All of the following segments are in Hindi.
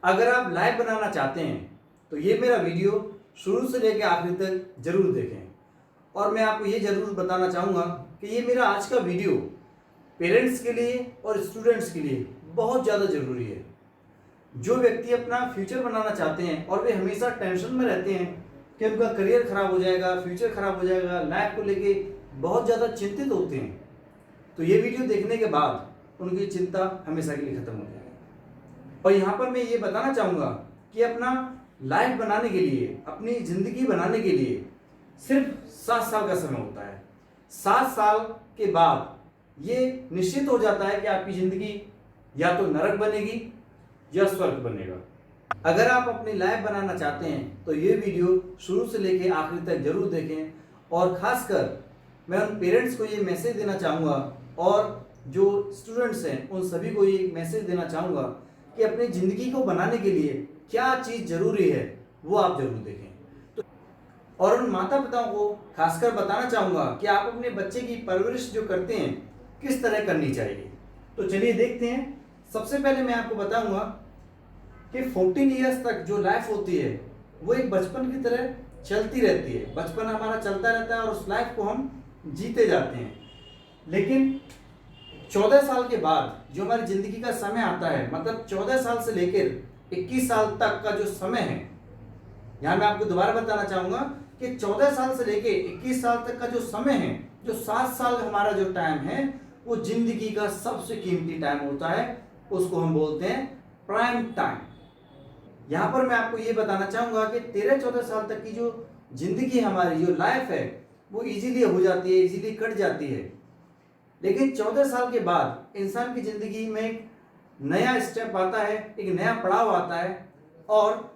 अगर आप लाइव बनाना चाहते हैं तो ये मेरा वीडियो शुरू से लेकर आखिर तक जरूर देखें। और मैं आपको ये जरूर बताना चाहूँगा कि ये मेरा आज का वीडियो पेरेंट्स के लिए और स्टूडेंट्स के लिए बहुत ज़्यादा ज़रूरी है। जो व्यक्ति अपना फ्यूचर बनाना चाहते हैं और वे हमेशा टेंशन में रहते हैं कि उनका करियर खराब हो जाएगा, फ्यूचर खराब हो जाएगा, लाइफ को लेके बहुत ज़्यादा चिंतित होते हैं, तो ये वीडियो देखने के बाद उनकी चिंता हमेशा के लिए खत्म हो जाएगी। और यहाँ पर मैं ये बताना चाहूँगा कि अपना लाइफ बनाने के लिए, अपनी ज़िंदगी बनाने के लिए सिर्फ 7 साल का समय होता है। 7 साल के बाद ये निश्चित हो जाता है कि आपकी ज़िंदगी या तो नरक बनेगी या स्वर्ग बनेगा। अगर आप अपनी लाइफ बनाना चाहते हैं तो ये वीडियो शुरू से लेकर आखिर तक जरूर देखें। और ख़ासकर मैं उन पेरेंट्स को ये मैसेज देना चाहूँगा और जो स्टूडेंट्स हैं उन सभी को ये मैसेज देना चाहूँगा कि अपनी ज़िंदगी को बनाने के लिए क्या चीज़ ज़रूरी है वो आप जरूर देखें। तो और उन माता पिताओं को खासकर बताना चाहूँगा कि आप अपने बच्चे की परवरिश जो करते हैं किस तरह करनी चाहिए। तो चलिए देखते हैं। सबसे पहले मैं आपको बताऊँगा कि 14 ईयर्स तक जो लाइफ होती है वो एक बचपन की तरह चलती रहती है। बचपन हमारा चलता रहता है और उस लाइफ को हम जीते जाते हैं। लेकिन 14 साल के बाद जो हमारी ज़िंदगी का समय आता है, मतलब 14 साल से लेकर 21 साल तक का जो समय है, यहाँ मैं आपको दोबारा बताना चाहूँगा कि 14 साल से लेकर 21 साल तक का जो समय है, जो 7 साल हमारा जो टाइम है, वो ज़िंदगी का सबसे कीमती टाइम होता है। उसको हम बोलते हैं प्राइम टाइम। यहाँ पर मैं आपको ये बताना चाहूँगा कि 13-14 साल तक की जो ज़िंदगी हमारी जो लाइफ है वो इजीली हो जाती है, इजीली कट जाती है। लेकिन 14 साल के बाद इंसान की ज़िंदगी में एक नया स्टेप आता है, एक नया पड़ाव आता है। और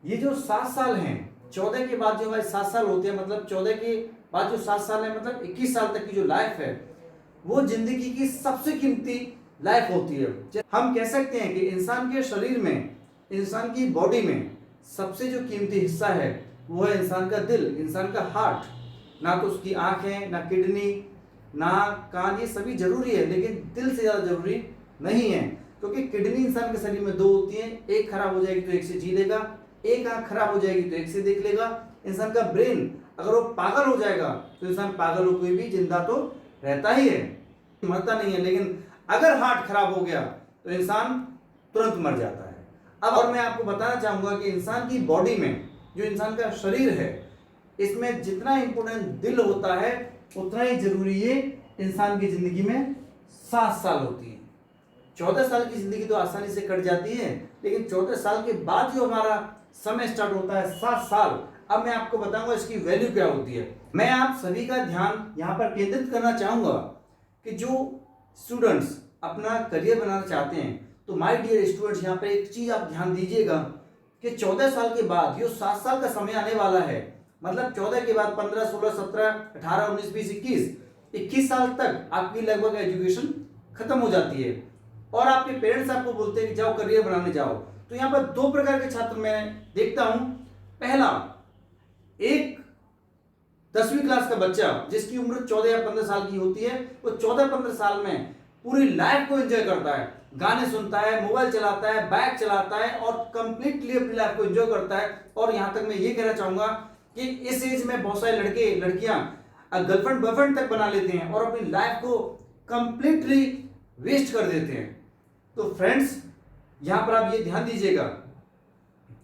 ये जो 7 साल हैं, 14 के बाद जो हमारे 7 साल होते हैं, मतलब 14 के बाद जो 7 साल है, मतलब 21 साल तक की जो लाइफ है वो ज़िंदगी की सबसे कीमती लाइफ होती है। हम कह सकते हैं कि इंसान के शरीर में, इंसान की बॉडी में सबसे जो कीमती हिस्सा है वो है इंसान का दिल, इंसान का हार्ट। ना तो उसकी आँखें, ना किडनी, ना कान, ये सभी जरूरी है, लेकिन दिल से ज़्यादा जरूरी नहीं है। क्योंकि किडनी इंसान के शरीर में 2 होती हैं, एक खराब हो जाएगी तो एक से जी लेगा, एक आँख खराब हो जाएगी तो एक से देख लेगा। इंसान का ब्रेन अगर वो पागल हो जाएगा तो इंसान पागल हो कोई भी जिंदा तो रहता ही है, मरता नहीं है। लेकिन अगर हार्ट खराब हो गया तो इंसान तुरंत मर जाता है। अब और मैं आपको बताना चाहूँगा कि इंसान की बॉडी में जो इंसान का शरीर है, इसमें जितना इंपॉर्टेंट दिल होता है उतना ही जरूरी ये इंसान की जिंदगी में 7 साल होती है। 14 साल की जिंदगी तो आसानी से कट जाती है, लेकिन 14 साल के बाद जो हमारा समय स्टार्ट होता है 7 साल, अब मैं आपको बताऊंगा इसकी वैल्यू क्या होती है। मैं आप सभी का ध्यान यहाँ पर केंद्रित करना चाहूँगा कि जो स्टूडेंट्स अपना करियर बनाना चाहते हैं, तो माय डियर स्टूडेंट्स, यहाँ पर एक चीज़ आप ध्यान दीजिएगा कि 14 साल के बाद जो 7 साल का समय आने वाला है, मतलब 14 के बाद 15, 16, 17, 18, 19, 20, 21 साल तक आपकी लगभग एजुकेशन खत्म हो जाती है। और आपके पेरेंट्स आपको बोलते हैं कि जाओ करियर बनाने जाओ। तो यहाँ पर 2 प्रकार के छात्र मैं देखता हूँ। पहला, एक 10वीं क्लास का बच्चा जिसकी उम्र 14 या 15 साल की होती है, वो 14-15 साल में पूरी लाइफ को एंजॉय करता है, गाने सुनता है, मोबाइल चलाता है, बाइक चलाता है और कंप्लीटली अपनी लाइफ को एंजॉय करता है। और यहाँ तक मैं ये कहना चाहूँगा कि इस एज में बहुत सारे लड़के लड़कियां गर्लफ्रेंड बॉयफ्रेंड तक बना लेते हैं और अपनी लाइफ को कंप्लीटली वेस्ट कर देते हैं। तो फ्रेंड्स, यहां पर आप ये ध्यान दीजिएगा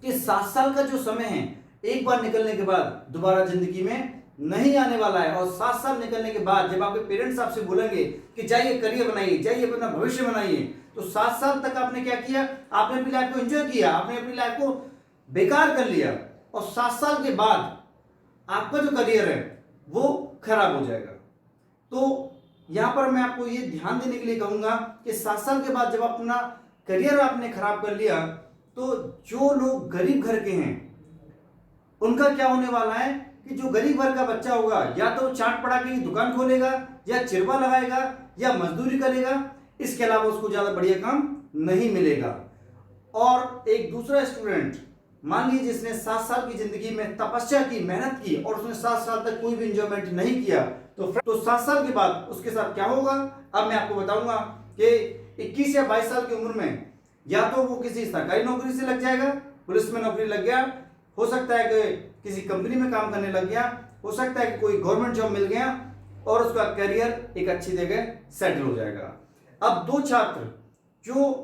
कि 7 साल का जो समय है एक बार निकलने के बाद दोबारा जिंदगी में नहीं आने वाला है। और 7 साल निकलने के बाद जब आपके पेरेंट्स आपसे बोलेंगे कि जाइए करियर बनाइए, जाइए अपना भविष्य बनाइए, तो 7 साल तक आपने क्या किया? आपने अपनी लाइफ को एंजॉय किया, आपने अपनी लाइफ को बेकार कर लिया। और 7 साल के बाद आपका जो करियर है वो खराब हो जाएगा। तो यहां पर मैं आपको ये ध्यान देने के लिए कहूंगा कि 7 साल के बाद जब अपना करियर आपने खराब कर लिया, तो जो लोग गरीब घर के हैं उनका क्या होने वाला है कि जो गरीब घर का बच्चा होगा या तो चाट पटाखे की दुकान खोलेगा, या चिरवा लगाएगा, या मजदूरी करेगा। इसके अलावा उसको ज्यादा बढ़िया काम नहीं मिलेगा। और एक दूसरा स्टूडेंट, मान लीजिए जिसने 7 साल की जिंदगी में तपस्या की, मेहनत की और उसने 7 साल तक कोई भी इंजॉयमेंट नहीं किया, तो 7 साल के बाद उसके साथ क्या होगा अब मैं आपको बताऊंगा कि 21 या 22 साल की उम्र में या तो वो किसी सरकारी नौकरी से लग जाएगा, पुलिस में नौकरी लग गया, हो सकता है कि किसी कंपनी में काम करने लग गया, हो सकता है कि कोई गवर्नमेंट जॉब मिल गया और उसका करियर एक अच्छी जगह सेटल हो जाएगा। अब दो छात्र जो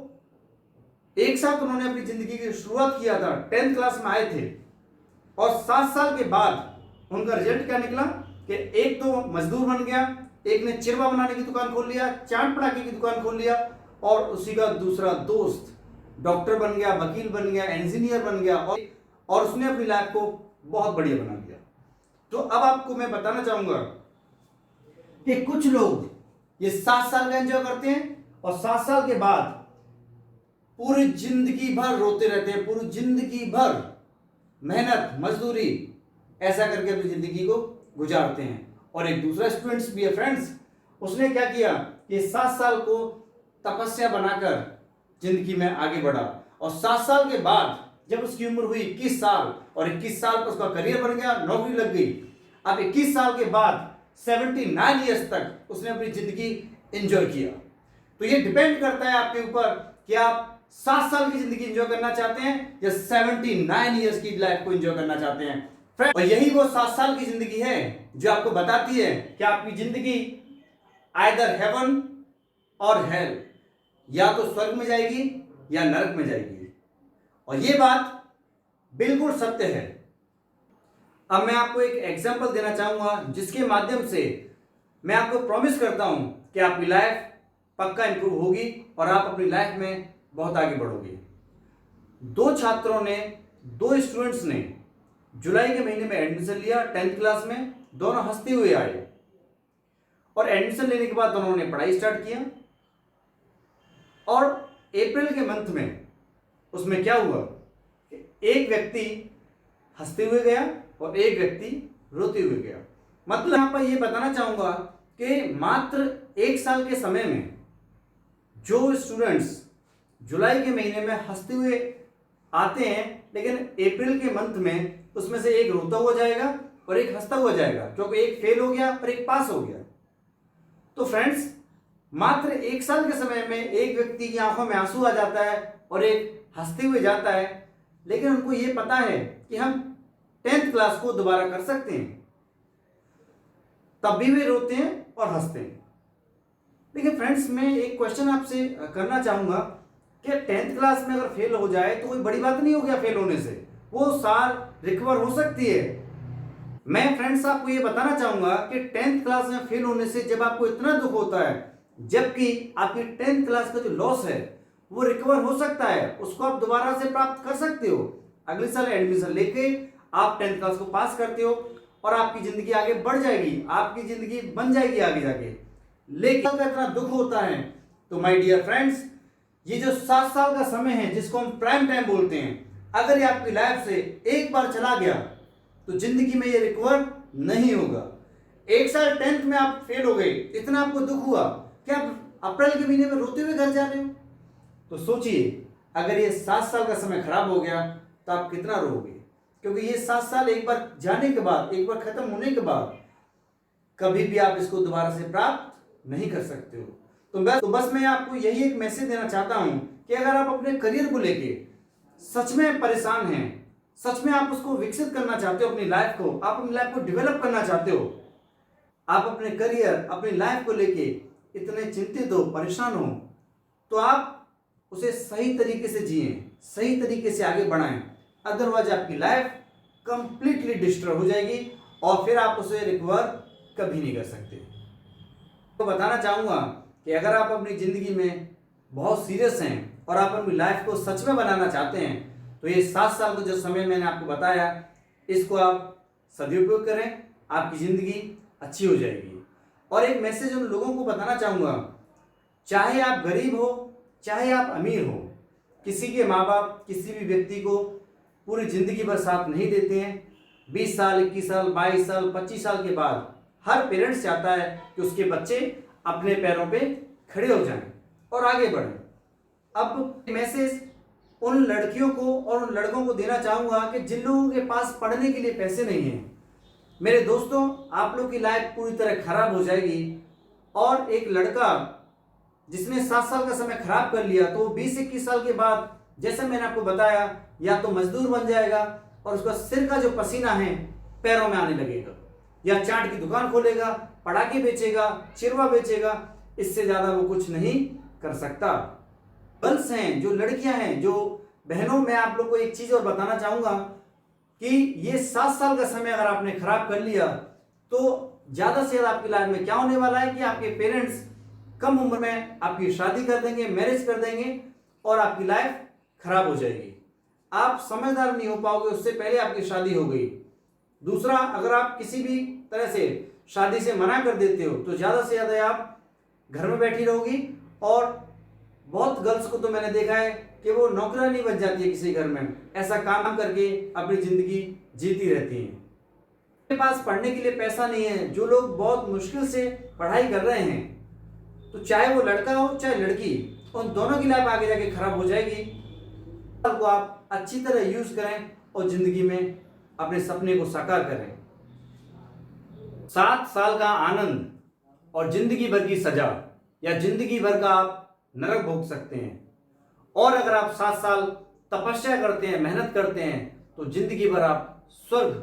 एक साथ उन्होंने अपनी जिंदगी की शुरुआत किया था, 10th क्लास में आए थे और 7 साल के बाद उनका रिजल्ट क्या निकला कि एक तो मजदूर बन गया, एक ने चिरवा बनाने की दुकान खोल लिया, चाट पटाखे की दुकान खोल लिया, और उसी का दूसरा दोस्त डॉक्टर बन गया, वकील बन गया, इंजीनियर बन गया, और उसने अपनी लाइफ को बहुत बढ़िया बना दिया। तो अब आपको मैं बताना चाहूंगा कि कुछ लोग ये 7 साल का एंजॉय करते हैं और 7 साल के बाद पूरी जिंदगी भर रोते रहते हैं, पूरी जिंदगी भर मेहनत मजदूरी ऐसा करके अपनी जिंदगी को गुजारते हैं। और एक दूसरा स्टूडेंट्स भी है फ्रेंड्स, उसने क्या किया कि 7 साल को तपस्या बनाकर जिंदगी में आगे बढ़ा, और 7 साल के बाद जब उसकी उम्र हुई 21 साल और 21 साल पर उसका करियर बन गया, नौकरी लग गई। अब 21 साल के बाद 79 ईयर्स तक उसने अपनी जिंदगी एंजॉय किया। तो ये डिपेंड करता है आपके ऊपर कि आप 7 साल की जिंदगी एंजॉय करना चाहते हैं या 79 ईयर्स की लाइफ को एंजॉय करना चाहते हैं। और यही वो 7 साल की जिंदगी है जो आपको बताती है कि आपकी जिंदगी आइदर हेवन और हेल, या तो स्वर्ग में जाएगी या नरक में जाएगी। और ये बात बिल्कुल सत्य है। अब मैं आपको एक एग्जांपल देना चाहूंगा जिसके माध्यम से मैं आपको प्रॉमिस करता हूं कि आपकी लाइफ पक्का इंप्रूव होगी और आप अपनी लाइफ में बहुत आगे बढ़ोगे। दो छात्रों ने, दो स्टूडेंट्स ने जुलाई के महीने में एडमिशन लिया 10th क्लास में। दोनों हंसते हुए आए और एडमिशन लेने के बाद दोनों ने पढ़ाई स्टार्ट किया, और अप्रैल के मंथ में उसमें क्या हुआ, एक व्यक्ति हंसते हुए गया और एक व्यक्ति रोते हुए गया। मतलब यहां पर यह बताना चाहूंगा कि मात्र 1 साल के समय में जो स्टूडेंट्स जुलाई के महीने में हंसते हुए आते हैं, लेकिन अप्रैल के मंथ में उसमें से एक रोता हुआ जाएगा और एक हंसता हुआ जाएगा, क्योंकि एक फेल हो गया और एक पास हो गया। तो फ्रेंड्स, मात्र 1 साल के समय में एक व्यक्ति की आंखों में आंसू आ जाता है और एक हंसते हुए जाता है, लेकिन उनको यह पता है कि हम 10th क्लास को दोबारा कर सकते हैं, तब भी वे रोते हैं और हंसते हैं। देखिए फ्रेंड्स, मैं एक क्वेश्चन आपसे करना चाहूंगा कि 10th क्लास में अगर फेल हो जाए तो कोई बड़ी बात नहीं हो गया फेल होने से, वो साल रिकवर हो सकती है। मैं फ्रेंड्स आपको ये बताना चाहूंगा कि 10th क्लास में फेल होने से जब आपको इतना दुख होता है, जबकि आपकी 10th क्लास का जो लॉस है वो रिकवर हो सकता है, उसको आप दोबारा से प्राप्त कर सकते हो। अगले साल एडमिशन लेके आप 10th क्लास को पास करते हो और आपकी जिंदगी आगे बढ़ जाएगी, आपकी जिंदगी बन जाएगी आगे जाके। लेकिन का इतना दुख होता है, तो माय डियर फ्रेंड्स, ये जो 7 साल का समय है जिसको हम प्राइम टाइम बोलते हैं, अगर ये आपकी लाइफ से एक बार चला गया तो जिंदगी में ये रिकवर नहीं होगा। 1 साल 10th में आप फेल हो गए, इतना आपको दुख हुआ कि आप अप्रैल के महीने में रोते हुए घर जा रहे हो। तो सोचिए, अगर ये 7 साल का समय खराब हो गया तो आप कितना रोओगे, क्योंकि ये 7 साल एक बार जाने के बाद, एक बार खत्म होने के बाद कभी भी आप इसको दोबारा से प्राप्त नहीं कर सकते हो। तो बस मैं आपको यही एक मैसेज देना चाहता हूं कि अगर आप अपने करियर को लेके सच में परेशान हैं, सच में आप उसको विकसित करना चाहते हो, अपनी लाइफ को, आप अपनी लाइफ को डेवलप करना चाहते हो, आप अपने करियर, अपनी लाइफ को लेके इतने चिंतित हो, परेशान हो, तो आप उसे सही तरीके से जिए, सही तरीके से आगे बढ़ाएं। अदरवाइज आपकी लाइफ कंप्लीटली डिस्ट्रॉय हो जाएगी और फिर आप उसे रिकवर कभी नहीं कर सकते। तो बताना चाहूंगा कि अगर आप अपनी जिंदगी में बहुत सीरियस हैं और आप अपनी लाइफ को सच में बनाना चाहते हैं, तो ये 7 साल का जो समय मैंने आपको बताया, इसको आप सदुपयोग करें, आपकी जिंदगी अच्छी हो जाएगी। और एक मैसेज उन लोगों को बताना चाहूंगा, चाहे आप गरीब हो चाहे आप अमीर हो, किसी के माँ बाप किसी भी व्यक्ति को पूरी जिंदगी भर साथ नहीं देते हैं। 20 साल, 21 साल, 22 साल, 25 साल के बाद हर पेरेंट्स चाहता है कि उसके बच्चे अपने पैरों पे खड़े हो जाएं और आगे बढ़ें। अब मैसेज उन लड़कियों को और उन लड़कों को देना चाहूंगा कि जिन लोगों के पास पढ़ने के लिए पैसे नहीं हैं, मेरे दोस्तों, आप लोग की लाइफ पूरी तरह खराब हो जाएगी। और एक लड़का जिसने 7 साल का समय खराब कर लिया, तो वो 20-21 साल के बाद, जैसे मैंने आपको बताया, या तो मजदूर बन जाएगा और उसका सिर का जो पसीना है पैरों में आने लगेगा, या चाट की दुकान खोलेगा, पटाखे बेचेगा, चिरवा बेचेगा। इससे ज्यादा वो कुछ नहीं कर सकता। गर्ल्स हैं, जो लड़कियां हैं, जो बहनों, मैं आप लोग को एक चीज और बताना चाहूंगा कि ये 7 साल का समय अगर आपने खराब कर लिया तो ज्यादा से ज्यादा आपकी लाइफ में क्या होने वाला है कि आपके पेरेंट्स कम उम्र में आपकी शादी कर देंगे, मैरिज कर देंगे और आपकी लाइफ खराब हो जाएगी। आप समझदार नहीं हो पाओगे, उससे पहले आपकी शादी हो गई। दूसरा, अगर आप किसी भी तरह से शादी से मना कर देते हो तो ज्यादा से ज्यादा आप घर में बैठी रहोगी। और बहुत गर्ल्स को तो मैंने देखा है कि वो नौकरानी बन जाती है किसी घर में, ऐसा काम करके अपनी जिंदगी जीती रहती हैं। उनके पास पढ़ने के लिए पैसा नहीं है, जो लोग बहुत मुश्किल से पढ़ाई कर रहे हैं, तो चाहे वो लड़का हो चाहे लड़की, उन दोनों की लाइफ आगे जाके खराब हो जाएगी। को आप अच्छी तरह यूज करें और जिंदगी में अपने सपने को साकार करें। 7 साल का आनंद और जिंदगी भर की सजा, या जिंदगी भर का आप नरक भोग सकते हैं। और अगर आप 7 साल तपस्या करते हैं, मेहनत करते हैं, तो जिंदगी भर आप स्वर्ग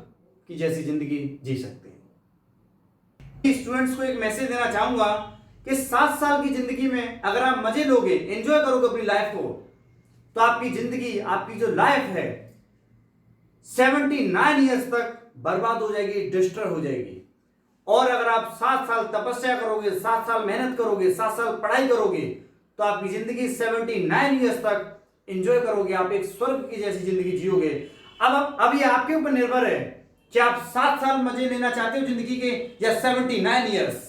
की जैसी जिंदगी जी सकते हैं। स्टूडेंट्स को एक मैसेज देना चाहूंगा कि 7 साल की जिंदगी में अगर आप मजे लोगे, एंजॉय करोगे अपनी लाइफ को, तो आपकी जिंदगी, आपकी जो लाइफ है 79 ईयर्स तक बर्बाद हो जाएगी, डिस्ट्रॉय हो जाएगी। और अगर आप 7 साल तपस्या करोगे, 7 साल मेहनत करोगे, 7 साल पढ़ाई करोगे, तो आपकी जिंदगी 79 ईयर्स तक एंजॉय करोगे, आप एक स्वर्ग की जैसी जिंदगी जियोगे। अब ये आपके ऊपर निर्भर है कि आप 7 साल मजे लेना चाहते हो जिंदगी के या 79 ईयर्स।